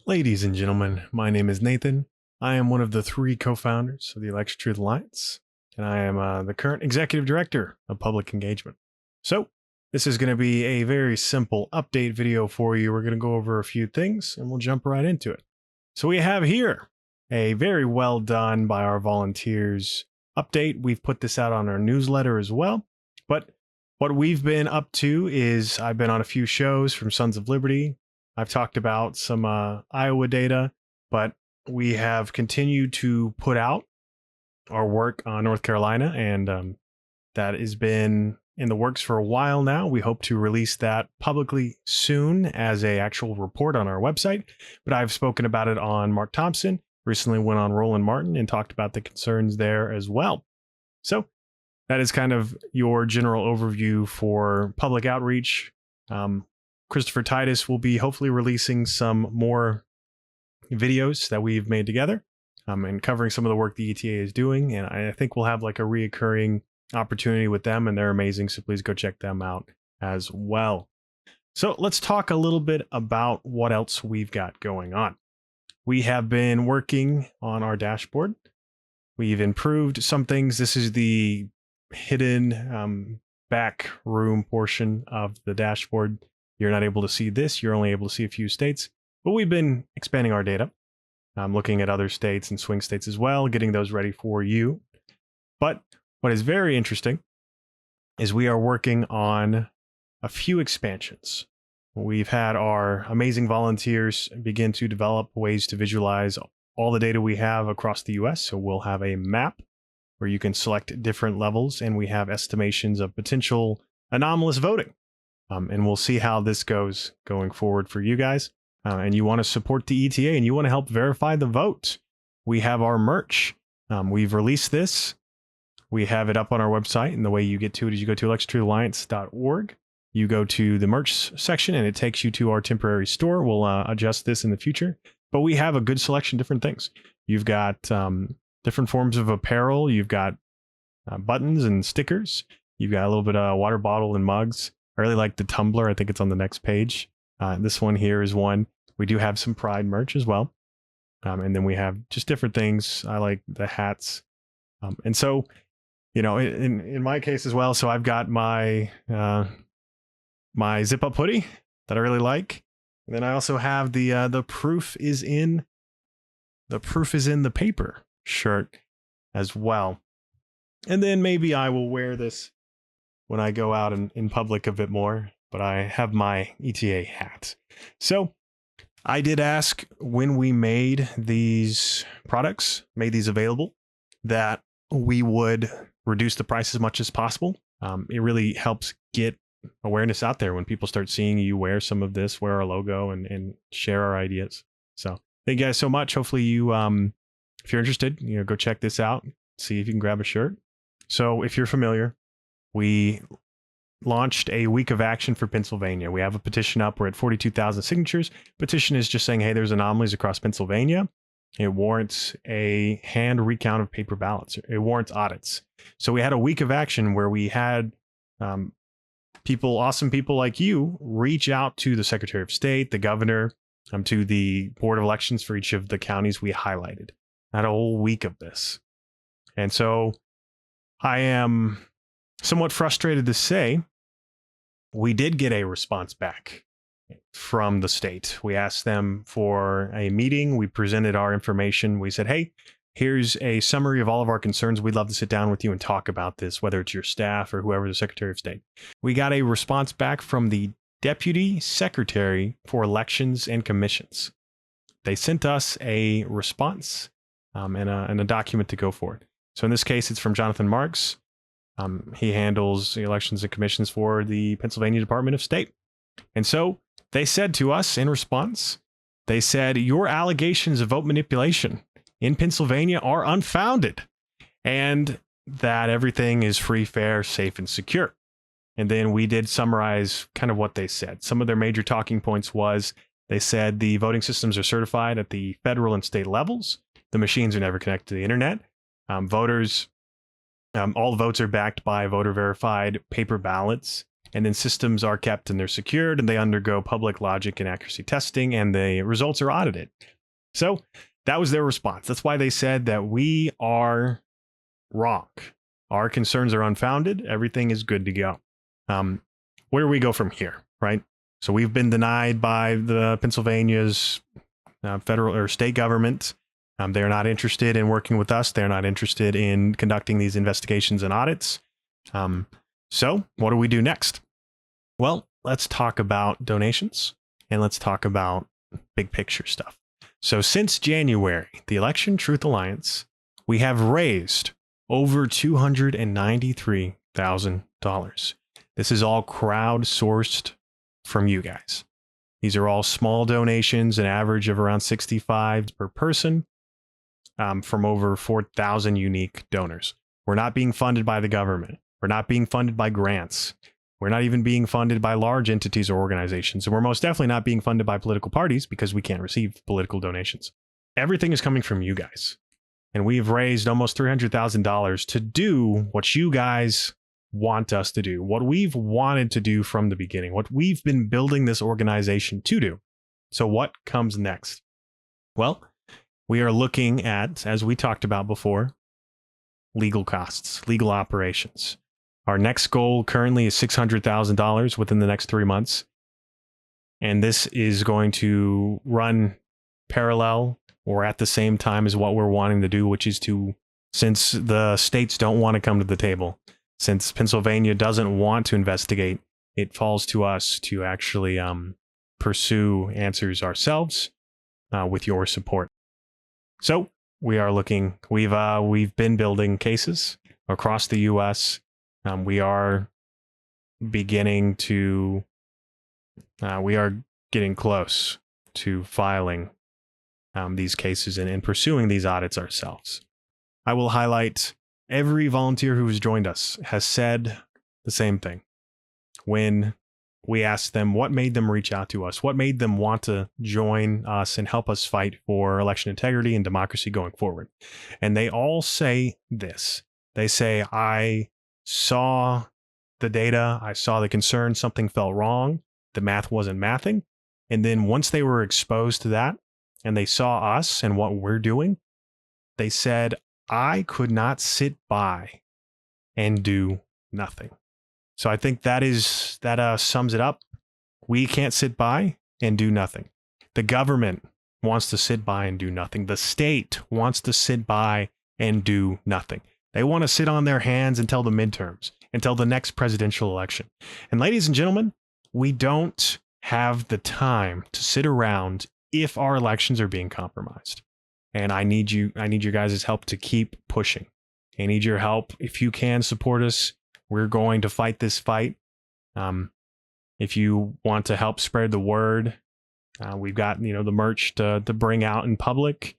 Ladies and gentlemen, my name is Nathan. I am one of the 3 co-founders of the Election Truth Alliance, and I am the current executive director of public engagement. So, this is going to be a very simple update video for you. We're going to go over a few things, and we'll jump right into it. So we have here a very well done by our volunteers update. We've put this out on our newsletter as well, but what we've been up to is I've been on a few shows from Sons of Liberty. I've talked about some Iowa data, but we have continued to put out our work on North Carolina, and that has been in the works for a while now. We hope to release that publicly soon as an actual report on our website, but I've spoken about it on Mark Thompson, recently went on Roland Martin and talked about the concerns there as well. So that is kind of your general overview for public outreach. Christopher Titus will be hopefully releasing some more videos that we've made together and covering some of the work the ETA is doing. And I think we'll have like a reoccurring opportunity with them, and they're amazing. So please go check them out as well. So let's talk a little bit about what else we've got going on. We have been working on our dashboard. We've improved some things. This is the hidden back room portion of the dashboard. You're not able to see this. You're only able to see a few states, but we've been expanding our data, looking at other states and swing states as well, getting those ready for you. But what is very interesting is we are working on a few expansions. We've had our amazing volunteers begin to develop ways to visualize all the data we have across the US. So we'll have a map where you can select different levels, and we have estimations of potential anomalous voting. And we'll see how this goes going forward for you guys. And you want to support the ETA and you want to help verify the vote. We have our merch. We've released this. We have it up on our website. And the way you get to it is you go to electiontruthalliance.org. You go to the merch section and it takes you to our temporary store. We'll adjust this in the future. But we have a good selection of different things. You've got different forms of apparel. You've got buttons and stickers. You've got a little bit of water bottle and mugs. I really like the tumbler. I think it's on the next page. This one here is one. We do have some Pride merch as well. And then we have just different things. I like the hats. And so, you know, in my case as well, so I've got my my zip up hoodie that I really like. And then I also have the proof is in the paper shirt as well. And then maybe I will wear this when I go out in public a bit more, but I have my ETA hat. So I did ask when we made these products, made these available, that we would reduce the price as much as possible. It really helps get awareness out there when people start seeing you wear some of this, wear our logo, and share our ideas. So thank you guys so much. Hopefully you, if you're interested, you know, go check this out, see if you can grab a shirt. So if you're familiar, we launched a week of action for Pennsylvania. We have a petition up. We're at 42,000 signatures. Petition is just saying, hey, there's anomalies across Pennsylvania. It warrants a hand recount of paper ballots. It warrants audits. So we had a week of action where we had awesome people like you, reach out to the Secretary of State, the governor, to the Board of Elections for each of the counties we highlighted. I had a whole week of this. And so I am somewhat frustrated to say we did get a response back from the state. We asked them for a meeting. We presented our information. We said, hey, here's a summary of all of our concerns. We'd love to sit down with you and talk about this, whether it's your staff or whoever the Secretary of State. We got a response back from the Deputy Secretary for Elections and Commissions. They sent us a response and a document to go forward. So in this case, it's from Jonathan Marks. He handles the elections and commissions for the Pennsylvania Department of State. And so they said to us in response, they said, your allegations of vote manipulation in Pennsylvania are unfounded and that everything is free, fair, safe, and secure. And then we did summarize kind of what they said. Some of their major talking points was they said the voting systems are certified at the federal and state levels. The machines are never connected to the internet. Voters, all votes are backed by voter verified paper ballots. And then systems are kept and they're secured and they undergo public logic and accuracy testing and the results are audited. So that was their response. That's why they said that we are wrong. Our concerns are unfounded. Everything is good to go. Where do we go from here, right? So we've been denied by the Pennsylvania's federal or state government. They're not interested in working with us. They're not interested in conducting these investigations and audits. So what do we do next? Well, let's talk about donations and let's talk about big picture stuff. So since January, the Election Truth Alliance, we have raised over $293,000. This is all crowdsourced from you guys. These are all small donations, an average of around 65 per person, from over 4,000 unique donors. We're not being funded by the government. We're not being funded by grants. We're not even being funded by large entities or organizations. And we're most definitely not being funded by political parties because we can't receive political donations. Everything is coming from you guys. And we've raised almost $300,000 to do what you guys want us to do, what we've wanted to do from the beginning, what we've been building this organization to do. So what comes next? Well, we are looking at, as we talked about before, legal costs, legal operations. Our next goal currently is $600,000 within the next 3 months. And this is going to run parallel or at the same time as what we're wanting to do, which is to, since the states don't want to come to the table, since Pennsylvania doesn't want to investigate, it falls to us to actually pursue answers ourselves with your support. So we are looking, we've been building cases across the U.S. We are beginning to, we are getting close to filing these cases and pursuing these audits ourselves. I will highlight every volunteer who has joined us has said the same thing. When we asked them what made them reach out to us, what made them want to join us and help us fight for election integrity and democracy going forward. And they all say this. They say, I saw the data, I saw the concern, something felt wrong, the math wasn't mathing. And then once they were exposed to that and they saw us and what we're doing, they said, I could not sit by and do nothing. So I think that sums it up. We can't sit by and do nothing. The government wants to sit by and do nothing. The state wants to sit by and do nothing. They want to sit on their hands until the midterms, until the next presidential election. And ladies and gentlemen, we don't have the time to sit around if our elections are being compromised. And I need your guys' help to keep pushing. I need your help. If you can support us, we're going to fight this fight. If you want to help spread the word, we've got the merch to bring out in public.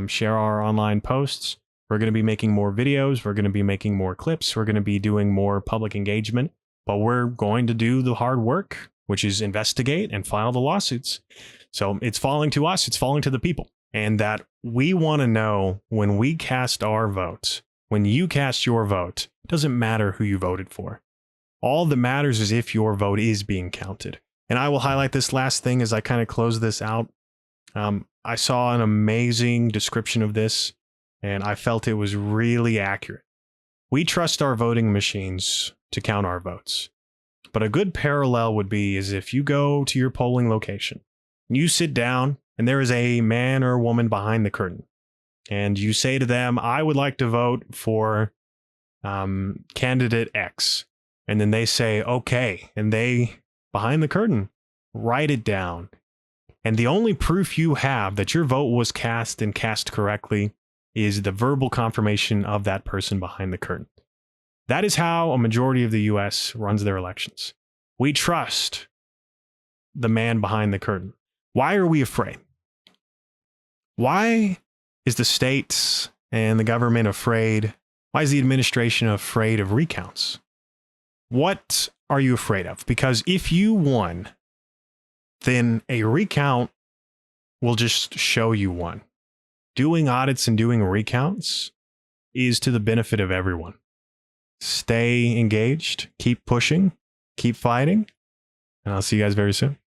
Share our online posts. We're going to be making more videos. We're going to be making more clips. We're going to be doing more public engagement. But we're going to do the hard work, which is investigate and file the lawsuits. So it's falling to us. It's falling to the people. And that we want to know when we cast our votes, when you cast your vote, it doesn't matter who you voted for. All that matters is if your vote is being counted. And I will highlight this last thing as I kind of close this out. I saw an amazing description of this, and I felt it was really accurate. We trust our voting machines to count our votes. But a good parallel would be is if you go to your polling location, you sit down, and there is a man or a woman behind the curtain. And you say to them, I would like to vote for candidate X. And then they say, okay. And they, behind the curtain, write it down. And the only proof you have that your vote was cast and cast correctly is the verbal confirmation of that person behind the curtain. That is how a majority of the US runs their elections. We trust the man behind the curtain. Why are we afraid? Why is the states and the government afraid? Why is the administration afraid of recounts? What are you afraid of? Because if you won, then a recount will just show you won. Doing audits and doing recounts is to the benefit of everyone. Stay engaged, keep pushing, keep fighting, and I'll see you guys very soon.